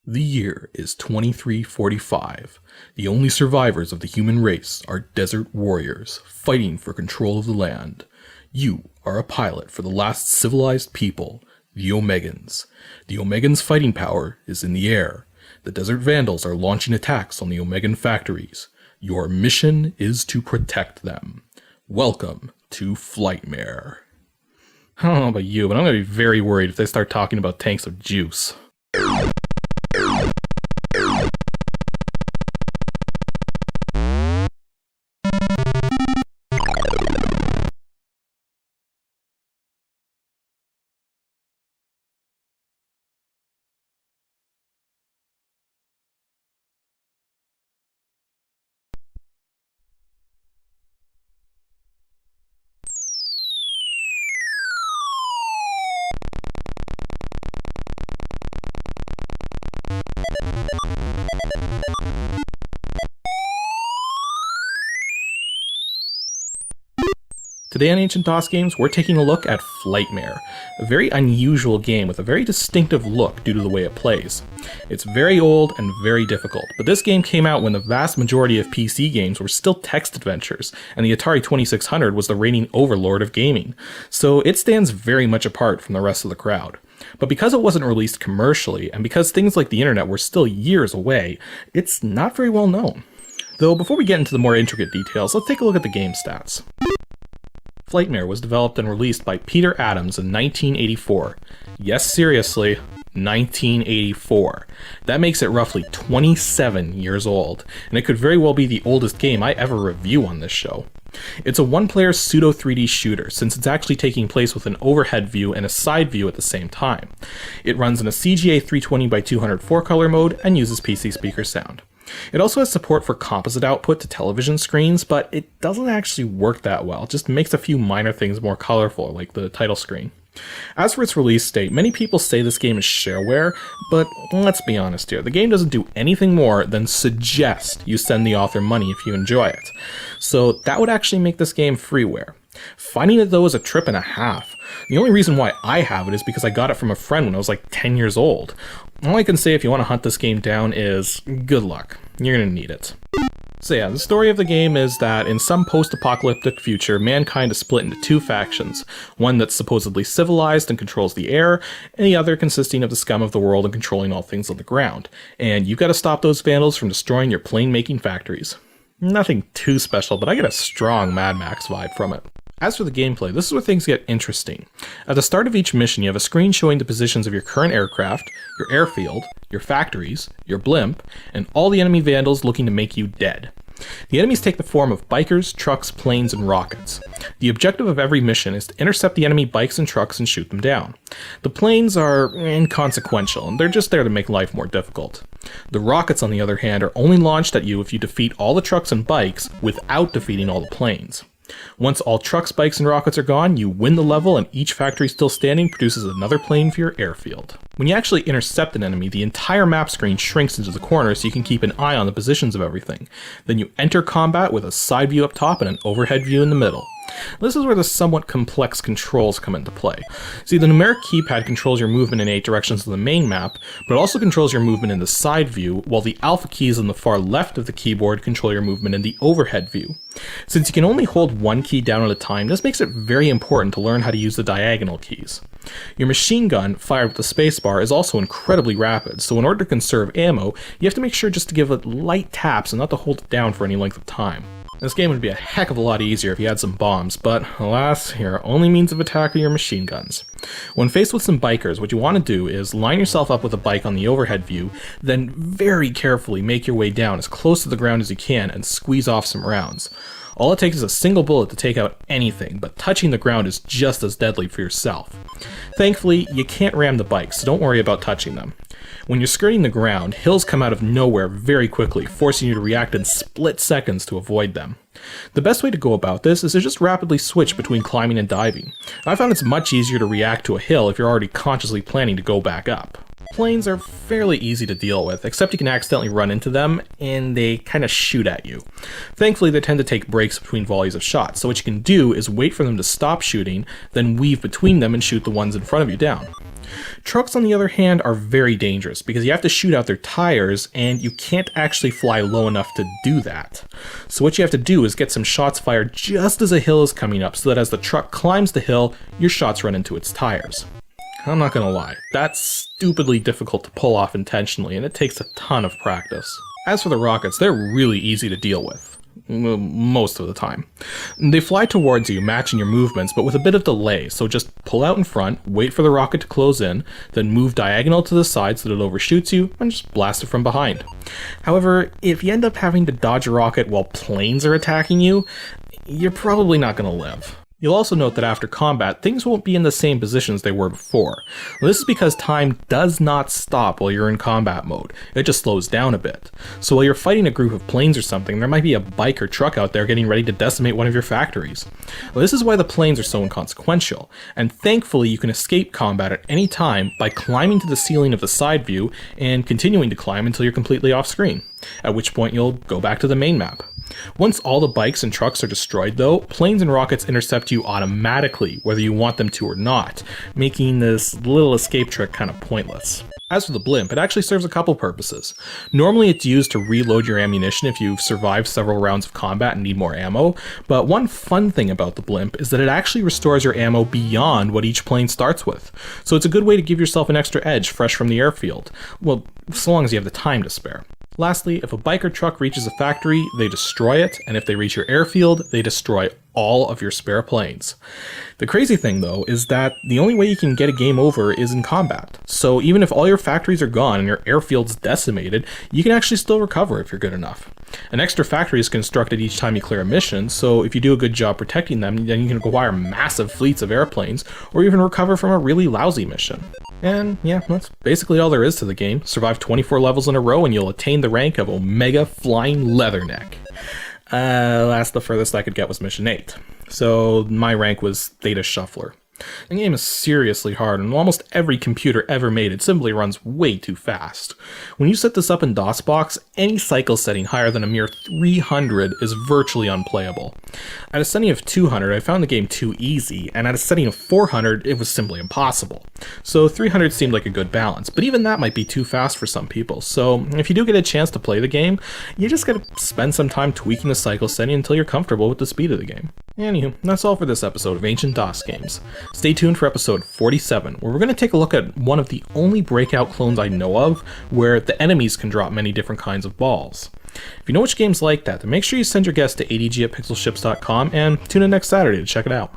The year is 2345. The only survivors of the human race are desert warriors fighting for control of the land. You are a pilot for the last civilized people, the Omegans. The Omegans' fighting power is in the air. The desert vandals are launching attacks on the Omegan factories. Your mission is to protect them. Welcome to Flightmare. I don't know about you, but I'm going to be very worried if they start talking about tanks of juice. Today on Ancient DOS Games, we're taking a look at Flightmare, a very unusual game with a very distinctive look due to the way it plays. It's very old and very difficult, but this game came out when the vast majority of PC games were still text adventures, and the Atari 2600 was the reigning overlord of gaming, so it stands very much apart from the rest of the crowd. But because it wasn't released commercially, and because things like the internet were still years away, it's not very well known. Though before we get into the more intricate details, let's take a look at the game stats. Flightmare was developed and released by Peter Adams in 1984. Yes, seriously, 1984. That makes it roughly 27 years old, and it could very well be the oldest game I ever review on this show. It's a one-player pseudo 3D shooter, since it's actually taking place with an overhead view and a side view at the same time. It runs in a CGA 320x200 4-color mode and uses PC speaker sound. It also has support for composite output to television screens, but it doesn't actually work that well. It just makes a few minor things more colorful, like the title screen. As for its release date, many people say this game is shareware, but let's be honest here, the game doesn't do anything more than suggest you send the author money if you enjoy it. So that would actually make this game freeware. Finding it though is a trip and a half. The only reason why I have it is because I got it from a friend when I was like 10 years old. All I can say if you want to hunt this game down is good luck. You're going to need it. So yeah, the story of the game is that in some post-apocalyptic future, mankind is split into two factions. One that's supposedly civilized and controls the air, and the other consisting of the scum of the world and controlling all things on the ground. And you've got to stop those vandals from destroying your plane-making factories. Nothing too special, but I get a strong Mad Max vibe from it. As for the gameplay, this is where things get interesting. At the start of each mission, you have a screen showing the positions of your current aircraft, your airfield, your factories, your blimp, and all the enemy vandals looking to make you dead. The enemies take the form of bikers, trucks, planes, and rockets. The objective of every mission is to intercept the enemy bikes and trucks and shoot them down. The planes are inconsequential, and they're just there to make life more difficult. The rockets, on the other hand, are only launched at you if you defeat all the trucks and bikes without defeating all the planes. Once all trucks, bikes, and rockets are gone, you win the level, and each factory still standing produces another plane for your airfield. When you actually intercept an enemy, the entire map screen shrinks into the corner so you can keep an eye on the positions of everything. Then you enter combat with a side view up top and an overhead view in the middle. This is where the somewhat complex controls come into play. See, the numeric keypad controls your movement in 8 directions of the main map, but it also controls your movement in the side view, while the alpha keys on the far left of the keyboard control your movement in the overhead view. Since you can only hold one key down at a time, this makes it very important to learn how to use the diagonal keys. Your machine gun, fired with the spacebar, is also incredibly rapid, so in order to conserve ammo, you have to make sure just to give it light taps and not to hold it down for any length of time. This game would be a heck of a lot easier if you had some bombs, but alas, your only means of attack are your machine guns. When faced with some bikers, what you want to do is line yourself up with a bike on the overhead view, then very carefully make your way down as close to the ground as you can and squeeze off some rounds. All it takes is a single bullet to take out anything, but touching the ground is just as deadly for yourself. Thankfully, you can't ram the bikes, so don't worry about touching them. When you're skirting the ground, hills come out of nowhere very quickly, forcing you to react in split seconds to avoid them. The best way to go about this is to just rapidly switch between climbing and diving. I found it's much easier to react to a hill if you're already consciously planning to go back up. Planes are fairly easy to deal with, except you can accidentally run into them, and they kind of shoot at you. Thankfully, they tend to take breaks between volleys of shots, so what you can do is wait for them to stop shooting, then weave between them and shoot the ones in front of you down. Trucks, on the other hand, are very dangerous because you have to shoot out their tires and you can't actually fly low enough to do that. So what you have to do is get some shots fired just as a hill is coming up so that as the truck climbs the hill, your shots run into its tires. I'm not gonna lie, that's stupidly difficult to pull off intentionally and it takes a ton of practice. As for the rockets, they're really easy to deal with. Most of the time. They fly towards you, matching your movements, but with a bit of delay, so just pull out in front, wait for the rocket to close in, then move diagonal to the side so that it overshoots you, and just blast it from behind. However, if you end up having to dodge a rocket while planes are attacking you, you're probably not going to live. You'll also note that after combat, things won't be in the same positions they were before. This is because time does not stop while you're in combat mode, it just slows down a bit. So while you're fighting a group of planes or something, there might be a bike or truck out there getting ready to decimate one of your factories. This is why the planes are so inconsequential, and thankfully you can escape combat at any time by climbing to the ceiling of the side view and continuing to climb until you're completely off screen, at which point you'll go back to the main map. Once all the bikes and trucks are destroyed though, planes and rockets intercept you automatically, whether you want them to or not, making this little escape trick kind of pointless. As for the blimp, it actually serves a couple purposes. Normally it's used to reload your ammunition if you've survived several rounds of combat and need more ammo, but one fun thing about the blimp is that it actually restores your ammo beyond what each plane starts with. So it's a good way to give yourself an extra edge fresh from the airfield. Well, so long as you have the time to spare. Lastly, if a bike or truck reaches a factory, they destroy it, and if they reach your airfield, they destroy all of your spare planes. The crazy thing though is that the only way you can get a game over is in combat. So even if all your factories are gone and your airfield's decimated, you can actually still recover if you're good enough. An extra factory is constructed each time you clear a mission, so if you do a good job protecting them, then you can acquire massive fleets of airplanes, or even recover from a really lousy mission. And yeah, that's basically all there is to the game. Survive 24 levels in a row and you'll attain the rank of Omega Flying Leatherneck. That's the furthest I could get was Mission 8. So my rank was Theta Shuffler. The game is seriously hard, and almost every computer ever made it simply runs way too fast. When you set this up in DOSBox, any cycle setting higher than a mere 300 is virtually unplayable. At a setting of 200, I found the game too easy, and at a setting of 400, it was simply impossible. So 300 seemed like a good balance, but even that might be too fast for some people, so if you do get a chance to play the game, you just gotta spend some time tweaking the cycle setting until you're comfortable with the speed of the game. Anywho, that's all for this episode of Ancient DOS Games. Stay tuned for episode 47, where we're going to take a look at one of the only breakout clones I know of, where the enemies can drop many different kinds of balls. If you know which games like that, then make sure you send your guest to adg@pixelships.com and tune in next Saturday to check it out.